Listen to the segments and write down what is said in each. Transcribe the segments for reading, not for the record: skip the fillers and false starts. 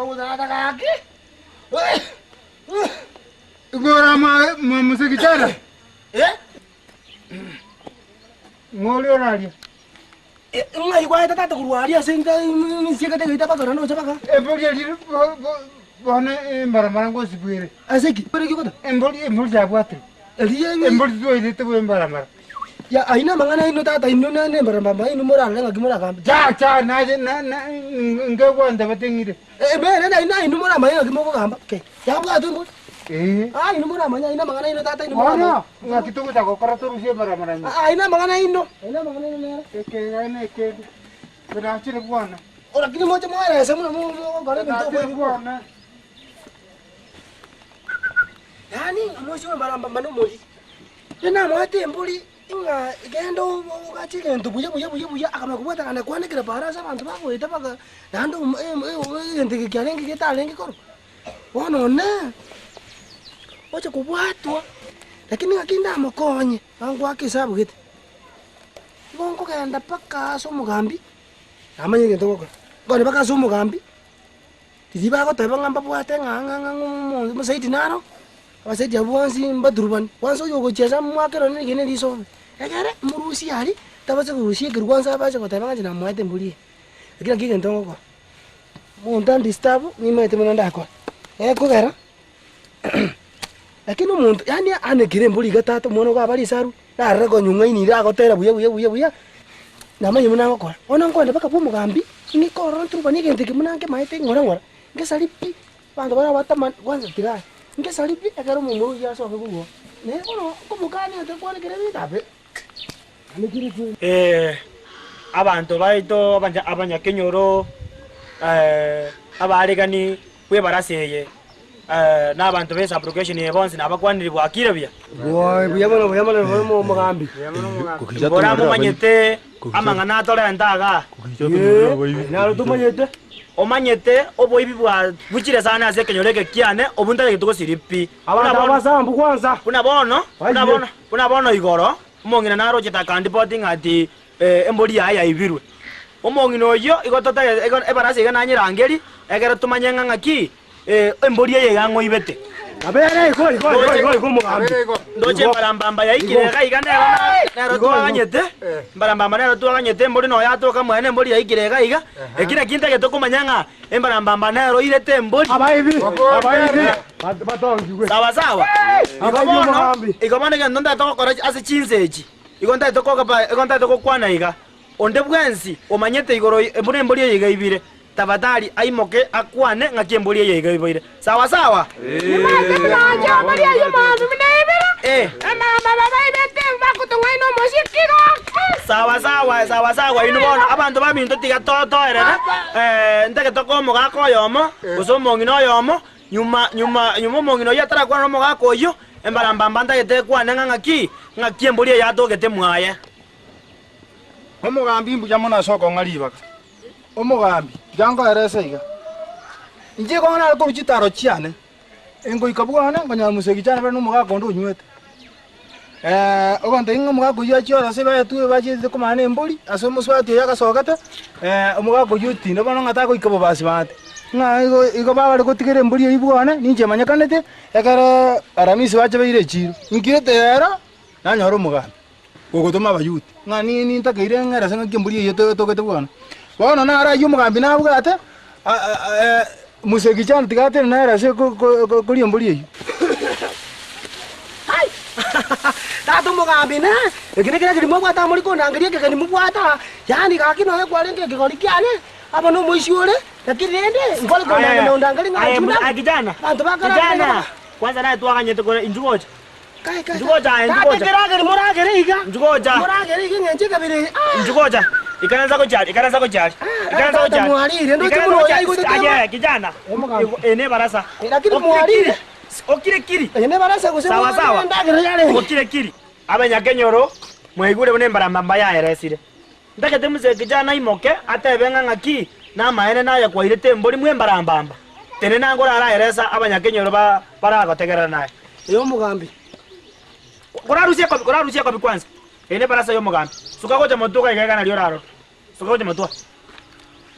kudara kaki. Gora mama kijana. Ngoli oralia. Ngai kwa tata kuruaria senga sika te kita pakara no chapaka. Emboli ali bona embara ngo sibwire. Aseki, pere kiko. Emboli jabwate. Emboli tuwa ile tuwa embara. Ya aina mangana ino tata ino na embara mama ino mora lenga kimora kambi. Cha na ngwa ndabatengire. Bere na ino mora maya kimoko kamba. Okay. Ya bwa tu mbol. Ino mora manya ina mangana ino tata ino mora. Ono, ngakituko tako karatu rusia embara. Ina mangana ino. Ina mangana ino. Eke. Kuna chile bwana. Ora kini moja moja sema mo gare bintu bwana. Yani amoshi embara mama moji. Ina mwate mboli inga gendo gachile ntubuya akama kubata kana kwane kira para sa bantu bako ita baka nando ente kyalenge ketalenge koro. Wono ne. Ocha kubwatwa. Lakini ngakinda makonye bangu akisabu gite. Bongo kenda paka so mugambi. Amanye ngento koko. Gone paka so mugambi. Tiziba ko teba ngamba bwate nganga musaidi naro. Abasaidi abwansi mbadurban. Wanso yogo cheza mwakero ni gene liso. Ekere murusi ali tabaze kurusi kirwanza baje ko teba ngina mwate mbuli. Lakini ngenge koko. Mondan disturb ni mete monanda ko. Ko gara. Lakini umuntu yani anegire mbuli gatatu mwono kwa bali saru na rego nyunga ini ra gotera buya namanye munanga kora ona nkonde baka po mugambi ni koro ntruba ni gente kimunange maite ngora ngesalipi bantu bara bataman kwanza tiga ngesalipi akaro mumu ya so kugo ne ono kumukani ate kwane kire bitabe anegire ku abantu baito abanya kenyoro abaregani kwe baraseye n'abantu besa application yebonse nabakwaniri bwakire bya buyamana mo mugambi bora mo manyete amangana tore ndaga naro tumanyete omanyete oboibi bwa bukire sana ase kenyoreke kiane obunda gituko siripi abantu abasambu kwanza kuna bono igoro umongina naro chitakandi poting ati embodi ya ibirwe umongino yo igotota ebarase gananyirangeri egera tumanyanga ngaki embodi ye yango ibete abere ko mugambi ndoche barambamba ya ikirega igana nero twaganyete barambamba nero twaganyete embodi no yatoka mwene embodi ya ikirega iga ekira kinte getoko manyanga embarambamba nero irete embodi abaibi batongiwe sawa igomane gendo ndatoko kora ase chinseji igonta itoko kwana iga onde bwensi omanyete igoro embodi ye iga ibire tafadhali aimoke akwane ngaki embodi ye iga ibire sawa sawa inubona abantu babintu tiga toto erene ndeke toko mogako yomo usomongino yomo nyuma mongino yatara kwa mogako yo embarambamba ndagete kwane ngaki embodi ye yatogete mwaye Omugambi mbuja mona soko ngalibaka. Omugambi jango erese iga. Inje kona ko chitaro chiane. Engo ikabwana nganya musegi cyane bano muga kondo nywete. Ogonde ingo muga kuya cyora se ba tu ba je ko mane mboli aso muswati yaka sokata. Omuga ko yuti no bano ngata ko ikabo basi bate. Nga igo baba ko tigere mboli ibwana ninje manyakanete yakara aramisi bache beire chiro. Ngirete era nanyoro mugambi. Gogotoma abayuti ngani ni ntakeire ngara sanga kimburi yeto tokete bwana bona nara yumugambi nabwate musegi cyane tigate nara se kuri mburi yeyo hai tatu mugambi na ekine kiri mo bwata muri ko nangiri kekeni mubwata yani kakino he kwalenge kikoli kyane aba no muishure lakirende ngole ko nangana ndangali ngajuna kijana bantu bakara kwanza naye twaganyete ko injugoja Njugoja. Ngenje kabiri. Njugoja. Ikananza ko cyari. Aje kijana. Ene barasa. Lakini muharire. Okire. Ene barasa guse. Sawa. Okire. Abanyakenyoro mwegure bune mbarambamba ya eresire. Ndakete muze kijana imoke atebenga ngaki na maene naye kwa irete mbori mwe mbarambamba. Tene nangora ara eresa abanyakenyoro bara gotegerana naye. Yo mugambi. Korarusia kwa kwanza. Ene barasa yo mugambi. Suka ko jamotuka igega na lioraro. Suka ko jamotuka.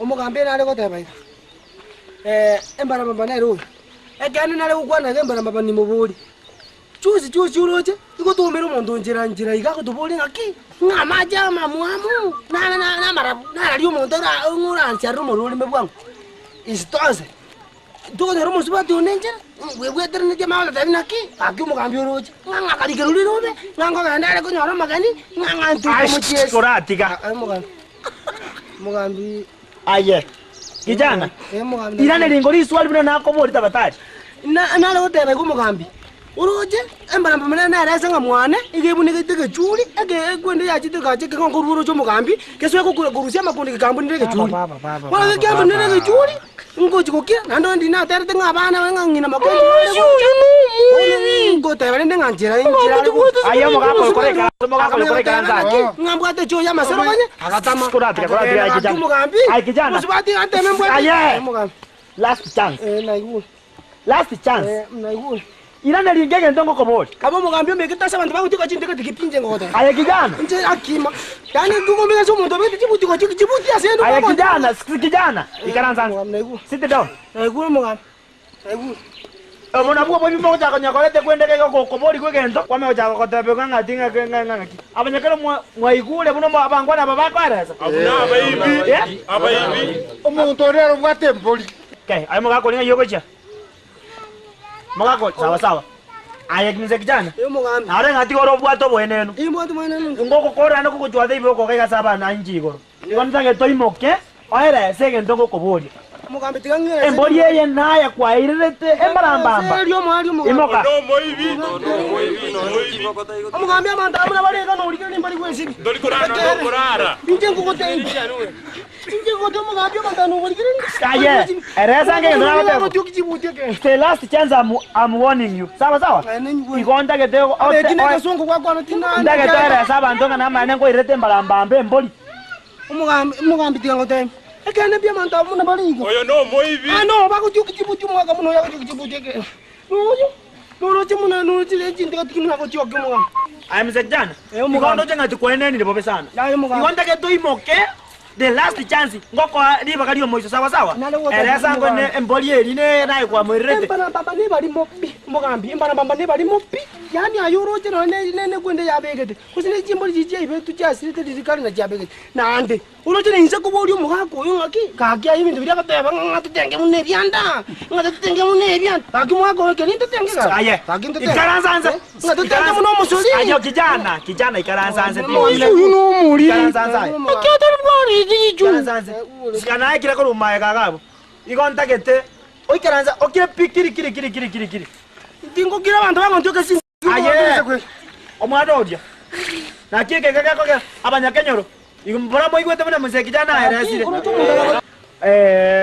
Omugambi na aleko teba. embarambamba nero ekane nale kukwana ke embarambamba ni mubuli chuzi uroche ikotomera omonto njira ikakotoboli ngaki ng'amaja mamuamu na marabu nalali omonto ng'oransiarire omorurime bwangu isitose tokonyora omosubati onenjera bwebweterenetie maoletari naki aki omogambi oroche ng'ang'akarikero rirobe ng'angogenda are konyora amagani ng'ang'antukomochiesi Koratiga. Mogambi Aye. Kijana. mogambi Irane lingo liswali bino nakobori tabatari. nale gotebe ko mogambi uroche embaramba mena narese nga mwane igebunigite gechuri egekwende yachite gache kengonkoruro cho mogambi keswe kokurusia makundi kambunire gechuri wala kambunire gechuri ngochikokia nando ndina terete ngabana ngangina makundi ngotebe nende nganjira Aye mogako koreka. Mogako koreka nza. ngambwate cho ya masero kanye akatama Koratiga kijana. mogambi Aye kijana. musubati ateme mbwa Aye. mogambi Last chance. naigu Last chance. naigu Irane lingege ndongo kobori. kabo mogambi mbekitasa abantu bakutika chindika tikipinje ngoda Aye kijana. nje akima yani ngumomeka so muntu beti chibuti ko chibuti asendo Aye kijana, kijana. Ikaranza. naigu Sit down. naigu mogambi naigu Omona buko bobi mo jako nyakolete kwendeke ko kobori kwegento kwame jako kotebe ngangatinga ngangaki. Abanyakero mwaigule buno abangwana babakwaraza. Abuna abayibi. Abayibi. Omuntu rero bwate mboli. Okay, ayo mogako linga yogocha. Mogako sawa. Aye kinze kijana. yo mogambi Are ngati oro bwato bweneno. imbo atu mwana nungu Ngoko kora no kuchwathe ibo ko kaiga saba na njigoro. Ikontange toimoke. Oere sege ndongo kobori. mogambi tikangere Embori eye naye kwa irete embarambamba. yo mwali mogambi Imoka. No moibi. mogambi amanda abuna bale kana ulikira nimbali kwensibi Ndoli kurara. binje ngukote binje ngoto mogambi amanda no ulikira Aye, eresa nge ndona ko ko. tyo chibuti ke The last chance I'm warning you. Sawa. nenyu Ikonta ke te ekine songo kwa kwa tina ndage tere saba ndonga na mane ko irete embarambamba embori. mogambi tikangote ekane bia manda abuna bale iko Oyo no moibi. no bakutyuka chibuti mwaka muno yakutyuka chibuti ke nuyo nuroche muna nuroche lechintika tikimuna kutyoka mogambi I'm sekjana. Mugambi. Ikondo jenga tikweneni libobe sana. yayo mogambi Ikonta ke toimoke. The last chance ngoko liba kali moiso sawa. Nale wote Eresa ngo ne embori eri ne naye kwa mwirete. embarambamba nebali mopi mogambi embarambamba nebali mopi yani ayoroche no ne kwende yabegete kusine chimbo chichie ibetu chasirite lirikali na chabegete nande uroche ne inse kuboli omugako oyo ngaki kaki ayi bintu byakateba ngatutenge munebyanda ngatutenge munebyanda kaki mwako ke nitutenge ka Aye. kaki nitutenge Ikaranzanze. ngatutenge muno musoli Ayo kijana ikaranzanze pia. uyu no muri Ikaranzanze. akete bwari dichu Ikaranzanze. Sikana ikira ko rumaye kagabo. Ikonta kete. Oikaranza okire pikiri. ndingo kira abantu bangonjoke sin Aye. Omwana odia. Na kike kakako ke abanyakenyoro. Igumbora mo igwete muna muse kijana eresire.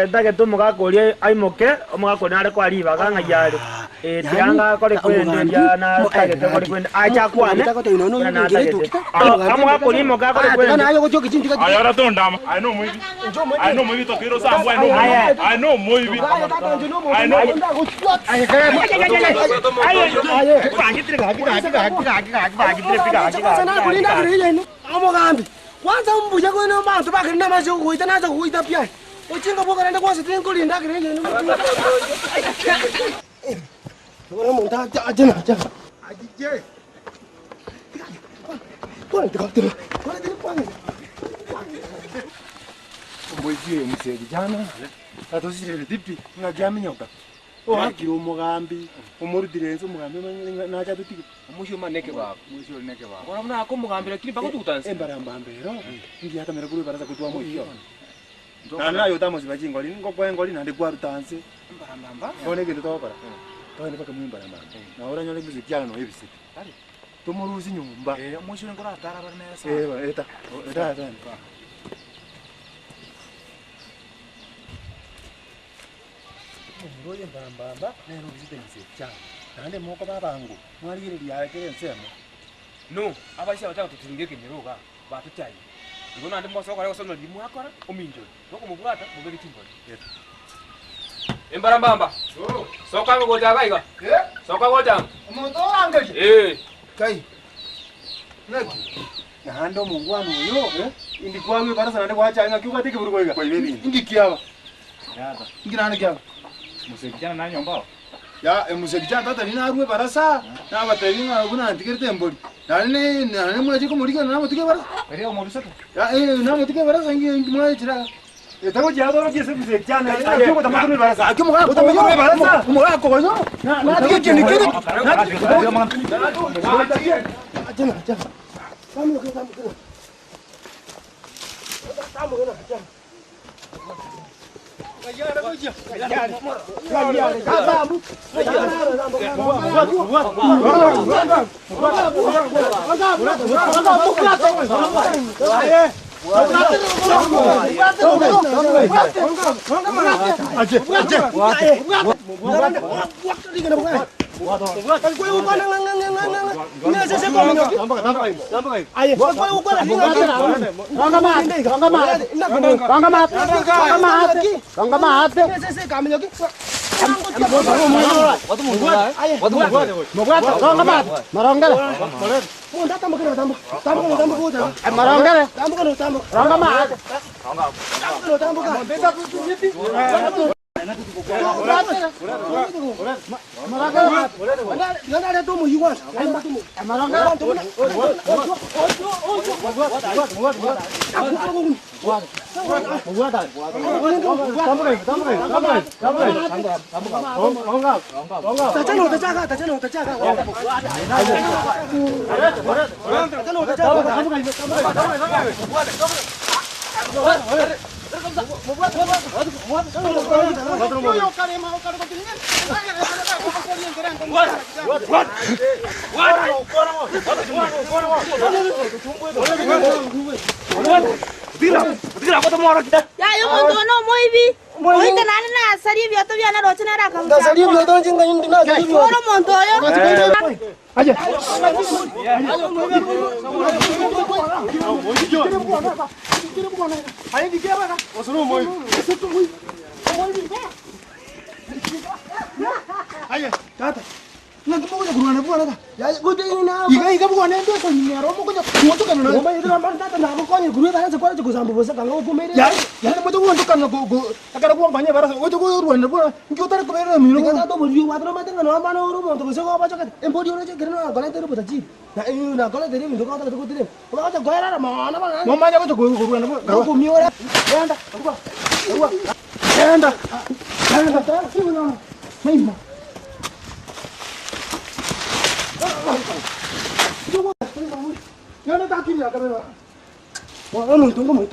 Ndage tumugakorie aimoke omugako nare kwa riba ganga yare. Tianga kore kwenderia na tage te kore kwende acha kwane. Amugakori moka kore kwende. nayo gochoke chintika Ayara tondama. I know moibi. I know moibi to kiro sambo. I know moibi. I know. amogambi kwanza mbuja kwene bantu bakirinda masho kuita naza kuita pia uchinga bokarenda kwase tenkolinda kirenge Ora monta ajena ajije Pone te kaptero pone te pone Mboizie mse kijana. Atosire tipi nga jaminyoka. Wakiri umugambi umurudire enzo umugambi nacha tutiki. Musho maneke baba. Musho neke baba. Ora mna ko mugambira kiri bako tutanse. Embarambambero. Ngi hata mera kuri baraza kutwa moyo. Nayo tamozi bajingoli ngo kwengoli nande kwa rutanse. Embarambamba. One kintu tokora. Tone paka mwimbarambamba. Na ora nyole bizi kyana no ebisiti. Ari. Tumuruzi nyumba. Musho ngora atara barnesa. Eta. Ngoye mbambamba nero bizite nse nande moko babangu mwalire lyakere nsemo No, abaisha bataka tutinge kimiruga. Batuchayi. Ngona ndi moso kwa soma limu akora ominjo. Noko mubwata mubeli kimboni. Embarambamba. Soka ngo jagaiga. Soka goja. umuntu wangaje kai naki nando mungu wanu yo indi kwamwe barasa nande kwachanga kyuka tike burgoiga kwa ibebi indi kiaba Ngirana kya. Musekijana na nyomba. Ya emusekijana tata nina arwe barasa. Na batari nga buna antikirte emboli. Nani mwaje ko muriga na mutike barasa. Pero mo bisato. Ya na mutike barasa ngi mwaje chira. Etago jado no kiese musekijana. Ako tamako ni barasa. Aki mga ko ni barasa. Mga ko no. Na tike ni kidi. Jana. Tamu ko. Tamu ko na. Ya, yo monto no muy bien. Hoy te nana na sari bi to bi ana ro china ra kam. Da sari bi to jinga indi na sari bi. Oro monto yo. Aje. Aye dikira ka. Osoro moy. Aye, tata. Na tumo ko gurwana buana ka. Ya gode ini na. Iga buana ndo ko ni ro mo ko mo to kana na. Ngomba itu lambar tata na ko ni guru ta sa ko ko sambo bosa kan ko mere. Ya mo to ko kana go takara buang banyak barasa. O to ko ruwana buana. Ngi utara ko mere mi no. Kita to bolu wa tro mate kan no mano ru mo to bosa ko ba chokat. Embodi ro je gerno gala teru bota ji. Na ini na gala teru mi do ka ta ko tire. Ko ka goyara ra mo na ba. Mo ma ja ko to go ruwana buana. Ko mi ora. Anda. Anda. Anda. Anda. Mai ma. Yo no está aquí ya, cabrón. Bueno, no tengo muy